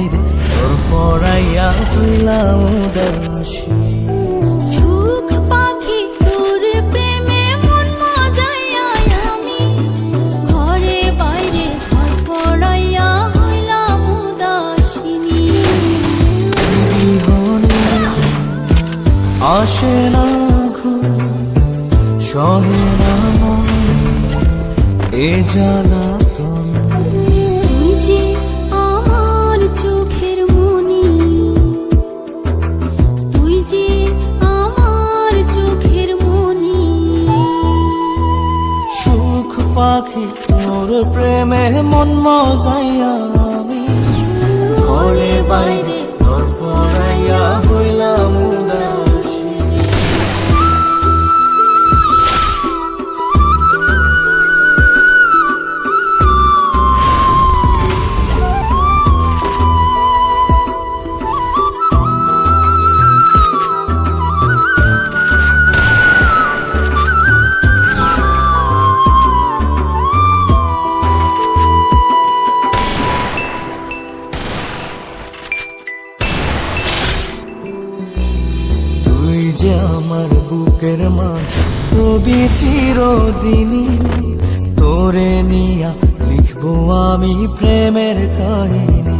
বাইরে তোর পরাইয়া হইলাম উদাসী। সুখ পাখি তোর প্রেমে মন মজাইয়া আমি ঘরে বাইরে ঘর পড়াইয়া হইলাম উদাসিনী। বিহনে আসে না ঘুম, সহে না মন এ জ্বালাতন। তুই যে আমার চোখের মনি, তুই যে আমার চোখের মনি। সুখ পাখি তোর প্রেমে মন মজাইয়া আমি ঘরে বাইরে তোর পরাইয়া হইলাম উদাসী। তুই যে আমার বুকের মাঝে ছবি চিরদিনই, তোরে নিয়া লিখবো আমি প্রেমের কাহিনী।